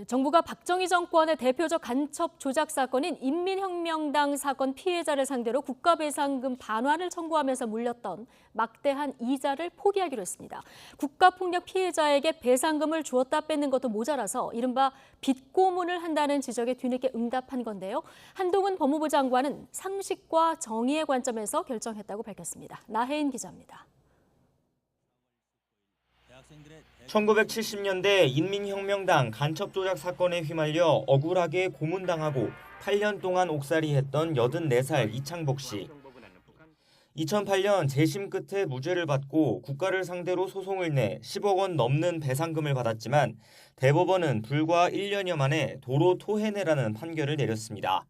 정부가 박정희 정권의 대표적 간첩 조작 사건인 인민혁명당 사건 피해자를 상대로 국가배상금 반환을 청구하면서 물렸던 막대한 이자를 포기하기로 했습니다. 국가폭력 피해자에게 배상금을 주었다 뺏는 것도 모자라서 이른바 빚고문을 한다는 지적에 뒤늦게 응답한 건데요. 한동훈 법무부 장관은 상식과 정의의 관점에서 결정했다고 밝혔습니다. 나혜인 기자입니다. 1970년대 인민혁명당 간첩 조작 사건에 휘말려 억울하게 고문당하고 8년 동안 옥살이했던 84살 이창복 씨. 2008년 재심 끝에 무죄를 받고 국가를 상대로 소송을 내 10억 원 넘는 배상금을 받았지만 대법원은 불과 1년여 만에 도로 토해내라는 판결을 내렸습니다.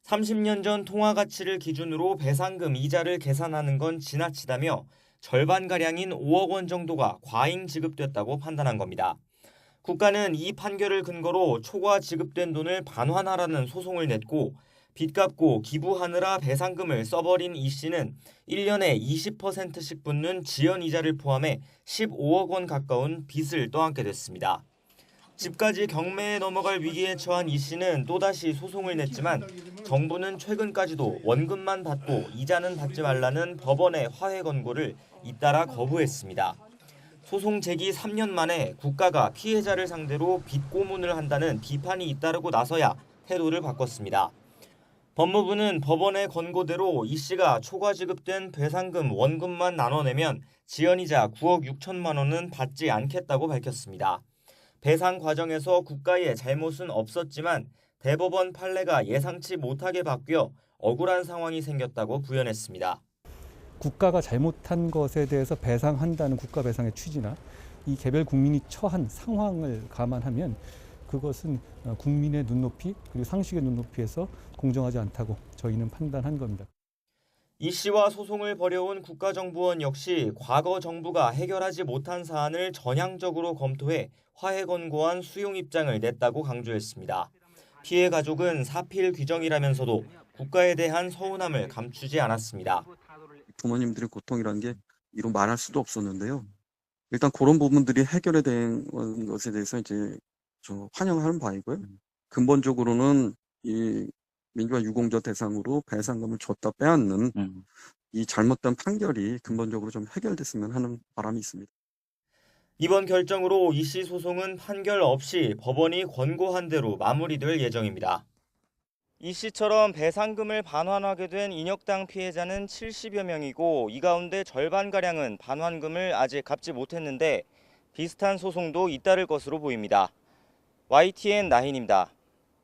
30년 전 통화 가치를 기준으로 배상금 이자를 계산하는 건 지나치다며 절반가량인 5억 원 정도가 과잉 지급됐다고 판단한 겁니다. 국가는 이 판결을 근거로 초과 지급된 돈을 반환하라는 소송을 냈고 빚 갚고 기부하느라 배상금을 써버린 이 씨는 1년에 20%씩 붙는 지연이자를 포함해 15억 원 가까운 빚을 떠안게 됐습니다. 집까지 경매에 넘어갈 위기에 처한 이 씨는 또다시 소송을 냈지만 정부는 최근까지도 원금만 받고 이자는 받지 말라는 법원의 화해 권고를 잇따라 거부했습니다. 소송 제기 3년 만에 국가가 피해자를 상대로 빚고문을 한다는 비판이 잇따르고 나서야 태도를 바꿨습니다. 법무부는 법원의 권고대로 이 씨가 초과 지급된 배상금 원금만 나눠내면 지연이자 9억 6천만 원은 받지 않겠다고 밝혔습니다. 배상 과정에서 국가의 잘못은 없었지만 대법원 판례가 예상치 못하게 바뀌어 억울한 상황이 생겼다고 부연했습니다. 국가가 잘못한 것에 대해서 배상한다는 국가배상의 취지나 이 개별 국민이 처한 상황을 감안하면 그것은 국민의 눈높이 그리고 상식의 눈높이에서 공정하지 않다고 저희는 판단한 겁니다. 이 씨와 소송을 벌여온 국가정보원 역시 과거 정부가 해결하지 못한 사안을 전향적으로 검토해 화해 권고안 수용 입장을 냈다고 강조했습니다. 피해 가족은 사필 규정이라면서도 국가에 대한 서운함을 감추지 않았습니다. 부모님들의 고통이라는 게 이루 말할 수도 없었는데요. 일단 그런 부분들이 해결이 된 것에 대해서 이제 저 환영하는 바이고요. 근본적으로는 이 민주화 유공자 대상으로 배상금을 줬다 빼앗는 이 잘못된 판결이 근본적으로 좀 해결됐으면 하는 바람이 있습니다. 이번 결정으로 이 씨 소송은 판결 없이 법원이 권고한 대로 마무리될 예정입니다. 이 씨처럼 배상금을 반환하게 된 인혁당 피해자는 70여 명이고 이 가운데 절반가량은 반환금을 아직 갚지 못했는데 비슷한 소송도 잇따를 것으로 보입니다. YTN 나힌입니다.